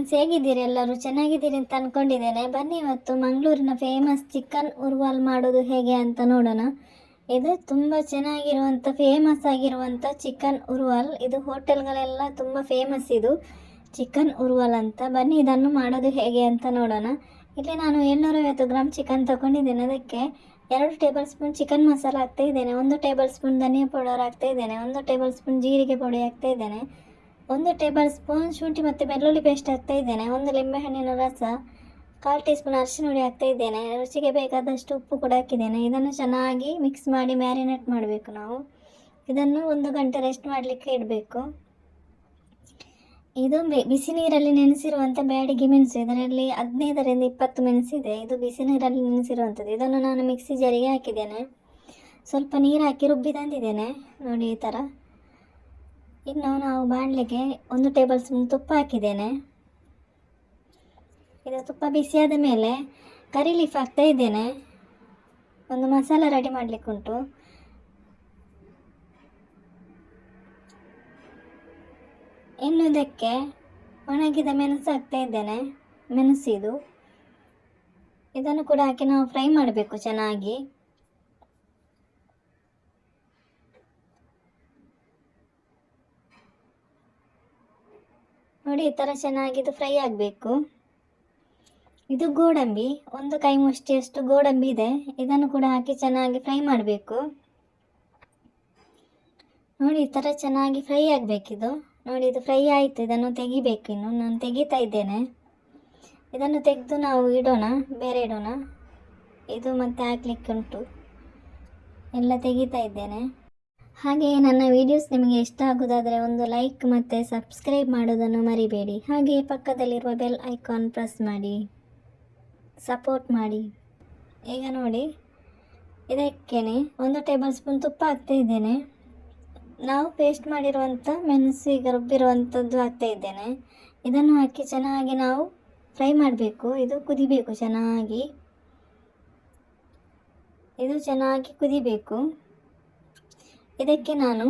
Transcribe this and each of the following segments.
Friends, ಹೇಗಿದ್ದೀರಿ? ಎಲ್ಲರೂ ಚೆನ್ನಾಗಿದ್ದೀರಿ ಅಂತ ಅಂದ್ಕೊಂಡಿದ್ದೇನೆ. ಬನ್ನಿ ಇವತ್ತು ಮಂಗಳೂರಿನ ಫೇಮಸ್ ಚಿಕನ್ ಉರ್ವಾಲ್ ಮಾಡೋದು ಹೇಗೆ ಅಂತ ನೋಡೋಣ. ಇದು ತುಂಬ ಚೆನ್ನಾಗಿರುವಂಥ ಫೇಮಸ್ ಆಗಿರುವಂಥ ಚಿಕನ್ ಉರ್ವಾಲ್. ಇದು ಹೋಟೆಲ್ಗಳೆಲ್ಲ ತುಂಬ ಫೇಮಸ್ ಇದು ಚಿಕನ್ ಉರ್ವಾಲ್ ಅಂತ. ಬನ್ನಿ ಇದನ್ನು ಮಾಡೋದು ಹೇಗೆ ಅಂತ ನೋಡೋಣ. ಇಲ್ಲಿ ನಾನು 750 ಗ್ರಾಮ್ ಚಿಕನ್ ತಗೊಂಡಿದ್ದೇನೆ. ಅದಕ್ಕೆ 2 ಟೇಬಲ್ ಸ್ಪೂನ್ ಚಿಕನ್ ಮಸಾಲ ಹಾಕ್ತಾ ಇದ್ದೇನೆ, 1 ಟೇಬಲ್ ಸ್ಪೂನ್ ಧನಿಯಾ ಪೌಡರ್ ಹಾಕ್ತಾ ಇದ್ದೇನೆ, 1 ಟೇಬಲ್ ಸ್ಪೂನ್ ಜೀರಿಗೆ ಪುಡಿ ಹಾಕ್ತಾ ಇದ್ದೇನೆ, 1 ಟೇಬಲ್ ಸ್ಪೂನ್ ಶುಂಠಿ ಮತ್ತು ಬೆಳ್ಳುಳ್ಳಿ ಪೇಸ್ಟ್ ಹಾಕ್ತಾ ಇದ್ದೇನೆ, 1 ಲಿಂಬೆಹಣ್ಣಿನ ರಸ, 1/4 ಟೀ ಸ್ಪೂನ್ ಅರಿಶಿನ ಹುಡಿ ಹಾಕ್ತಾ ಇದ್ದೇನೆ, ರುಚಿಗೆ ಬೇಕಾದಷ್ಟು ಉಪ್ಪು ಕೂಡ ಹಾಕಿದ್ದೇನೆ. ಇದನ್ನು ಚೆನ್ನಾಗಿ ಮಿಕ್ಸ್ ಮಾಡಿ ಮ್ಯಾರಿನೇಟ್ ಮಾಡಬೇಕು. ನಾವು ಇದನ್ನು 1 ಗಂಟೆ ರೆಸ್ಟ್ ಮಾಡಲಿಕ್ಕೆ ಇಡಬೇಕು. ಇದು ಬಿಸಿ ನೀರಲ್ಲಿ ನೆನೆಸಿರುವಂಥ ಬ್ಯಾಡಿಗೆ ಮೆಣಸು. ಇದರಲ್ಲಿ 15ರಿಂದ 20 ಮೆಣಸಿದೆ. ಇದು ಬಿಸಿ ನೀರಲ್ಲಿ ನೆನೆಸಿರುವಂಥದ್ದು. ಇದನ್ನು ನಾನು ಮಿಕ್ಸಿ ಜಾರಿಗೆ ಹಾಕಿದ್ದೇನೆ. ಸ್ವಲ್ಪ ನೀರು ಹಾಕಿ ರುಬ್ಬಿ ತಂದಿದ್ದೇನೆ ನೋಡಿ ಈ ಥರ. ಇನ್ನು ನಾವು ಬಾಣಲೆಗೆ 1 ಟೇಬಲ್ ಸ್ಪೂನ್ ತುಪ್ಪ ಹಾಕಿದ್ದೇನೆ. ಇದು ತುಪ್ಪ ಬಿಸಿಯಾದ ಮೇಲೆ ಕರಿ ಲೀಫ್ ಹಾಕ್ತಾ ಇದ್ದೇನೆ. ಒಂದು ಮಸಾಲ ರೆಡಿ ಮಾಡಲಿಕ್ಕೆ ಉಂಟು. ಇನ್ನು ಇದಕ್ಕೆ ಒಣಗಿದ ಮೆಣಸು ಹಾಕ್ತಾ ಇದ್ದೇನೆ. ಮೆಣಸಿದು ಇದನ್ನು ಕೂಡ ಹಾಕಿ ನಾವು ಫ್ರೈ ಮಾಡಬೇಕು ಚೆನ್ನಾಗಿ. ನೋಡಿ ಈ ಥರ ಚೆನ್ನಾಗಿ ಇದು ಫ್ರೈ ಆಗಬೇಕು. ಇದು ಗೋಡಂಬಿ, 1 ಕೈ ಮುಷ್ಟಿಯಷ್ಟು ಗೋಡಂಬಿ ಇದೆ. ಇದನ್ನು ಕೂಡ ಹಾಕಿ ಚೆನ್ನಾಗಿ ಫ್ರೈ ಮಾಡಬೇಕು. ನೋಡಿ ಈ ಥರ ಚೆನ್ನಾಗಿ ಫ್ರೈ ಆಗಬೇಕಿದು. ನೋಡಿ ಇದು ಫ್ರೈ ಆಯಿತು. ಇದನ್ನು ತೆಗಿಬೇಕು. ಇನ್ನು ನಾನು ತೆಗಿತಾ ಇದ್ದೇನೆ. ಇದನ್ನು ತೆಗೆದು ನಾವು ಇಡೋಣ, ಬೇರೆ ಇಡೋಣ. ಇದು ಮತ್ತೆ ಹಾಕ್ಲಿಕ್ಕೆ ಉಂಟು. ಎಲ್ಲ ತೆಗಿತಾ ಇದ್ದೇನೆ. ಹಾಗೆಯೇ ನನ್ನ ವೀಡಿಯೋಸ್ ನಿಮಗೆ ಇಷ್ಟ ಆಗೋದಾದರೆ ಒಂದು ಲೈಕ್ ಮತ್ತು ಸಬ್ಸ್ಕ್ರೈಬ್ ಮಾಡೋದನ್ನು ಮರಿಬೇಡಿ. ಹಾಗೆಯೇ ಪಕ್ಕದಲ್ಲಿರುವ ಬೆಲ್ ಐಕಾನ್ ಪ್ರೆಸ್ ಮಾಡಿ ಸಪೋರ್ಟ್ ಮಾಡಿ. ಈಗ ನೋಡಿ ಇದಕ್ಕೆ 1 ಟೇಬಲ್ ಸ್ಪೂನ್ ತುಪ್ಪ ಹಾಕ್ತಾ ಇದ್ದೇನೆ. ನಾವು ಪೇಸ್ಟ್ ಮಾಡಿರುವಂಥ ಮೆಣಸು ಈಗ ರುಬ್ಬಿರುವಂಥದ್ದು ಹಾಕ್ತಾ ಇದ್ದೇನೆ. ಇದನ್ನು ಹಾಕಿ ಚೆನ್ನಾಗಿ ನಾವು ಫ್ರೈ ಮಾಡಬೇಕು. ಇದು ಕುದಿಬೇಕು ಚೆನ್ನಾಗಿ. ಇದು ಚೆನ್ನಾಗಿ ಕುದಿಬೇಕು. ಇದಕ್ಕೆ ನಾನು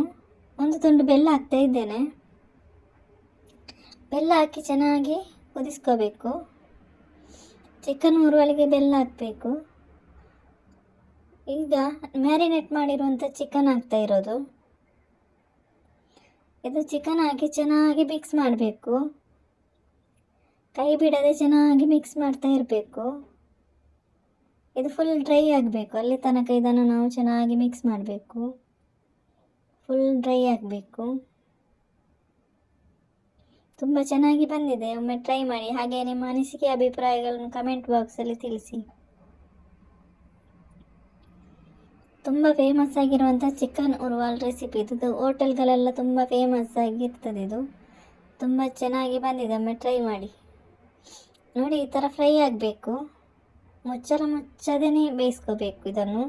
1 ತುಂಡು ಬೆಲ್ಲ ಹಾಕ್ತಾ ಇದ್ದೇನೆ. ಬೆಲ್ಲ ಹಾಕಿ ಚೆನ್ನಾಗಿ ಕುದಿಸ್ಕೋಬೇಕು. ಚಿಕನ್ ಉರ್ವಲಿಗೆ ಬೆಲ್ಲ ಹಾಕಬೇಕು. ಈಗ ಮ್ಯಾರಿನೇಟ್ ಮಾಡಿರುವಂಥ ಚಿಕನ್ ಹಾಕ್ತಾ ಇರೋದು. ಇದು ಚಿಕನ್ ಹಾಕಿ ಚೆನ್ನಾಗಿ ಮಿಕ್ಸ್ ಮಾಡಬೇಕು. ಕೈ ಬಿಡದೆ ಚೆನ್ನಾಗಿ ಮಿಕ್ಸ್ ಮಾಡ್ತಾ ಇರಬೇಕು. ಇದು ಫುಲ್ ಡ್ರೈ ಆಗಬೇಕು. ಅಲ್ಲಿ ತನಕ ಇದನ್ನು ನಾವು ಚೆನ್ನಾಗಿ ಮಿಕ್ಸ್ ಮಾಡಬೇಕು. ಫುಲ್ ಡ್ರೈ ಆಗಬೇಕು. ತುಂಬ ಚೆನ್ನಾಗಿ ಬಂದಿದೆ. ಒಮ್ಮೆ ಟ್ರೈ ಮಾಡಿ. ಹಾಗೆ ನಿಮ್ಮ ಅನಿಸಿಕೆ ಅಭಿಪ್ರಾಯಗಳನ್ನು ಕಮೆಂಟ್ ಬಾಕ್ಸಲ್ಲಿ ತಿಳಿಸಿ. ತುಂಬ ಫೇಮಸ್ ಆಗಿರುವಂಥ ಚಿಕನ್ ಉರ್ವಾಲ್ ರೆಸಿಪಿ ಇದು. ಹೋಟೆಲ್ಗಳೆಲ್ಲ ತುಂಬ ಫೇಮಸ್ ಆಗಿರ್ತದೆ. ಇದು ತುಂಬ ಚೆನ್ನಾಗಿ ಬಂದಿದೆ. ಒಮ್ಮೆ ಟ್ರೈ ಮಾಡಿ. ನೋಡಿ ಈ ಥರ ಫ್ರೈ ಆಗಬೇಕು. ಮುಚ್ಚದೇ ಬೇಯಿಸ್ಕೋಬೇಕು. ಇದನ್ನು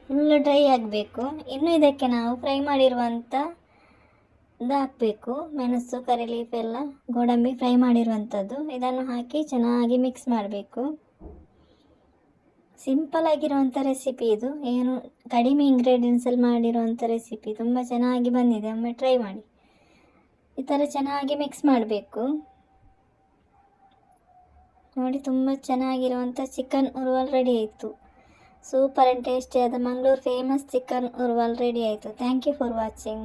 ಫುಲ್ ಡ್ರೈ ಆಗಬೇಕು. ಇನ್ನು ಇದಕ್ಕೆ ನಾವು ಫ್ರೈ ಮಾಡಿರುವಂಥ ಇದು ಹಾಕಬೇಕು. ಮೆಣಸು, ಕರಿ ಲೀಫ್ ಎಲ್ಲ ಗೋಡಂಬಿ ಫ್ರೈ ಮಾಡಿರುವಂಥದ್ದು. ಇದನ್ನು ಹಾಕಿ ಚೆನ್ನಾಗಿ ಮಿಕ್ಸ್ ಮಾಡಬೇಕು. ಸಿಂಪಲ್ ಆಗಿರುವಂಥ ರೆಸಿಪಿ ಇದು. ಏನು ಕಡಿಮೆ ಇಂಗ್ರೀಡಿಯೆಂಟ್ಸಲ್ಲಿ ಮಾಡಿರುವಂಥ ರೆಸಿಪಿ. ತುಂಬ ಚೆನ್ನಾಗಿ ಬಂದಿದೆ. ಒಮ್ಮೆ ಟ್ರೈ ಮಾಡಿ. ಈ ಥರ ಚೆನ್ನಾಗಿ ಮಿಕ್ಸ್ ಮಾಡಬೇಕು. ನೋಡಿ ತುಂಬ ಚೆನ್ನಾಗಿರುವಂಥ ಚಿಕನ್ ಉರ್ವಾಲ್ ರೆಡಿ ಆಯಿತು. ಸೂಪರ್ ಆ್ಯಂಡ್ ಟೇಸ್ಟಿಯಾದ ಮಂಗಳೂರು ಫೇಮಸ್ ಚಿಕನ್ ಉರ್ವಾಲ್ ರೆಡಿ ಆಯಿತು. Thank you for watching.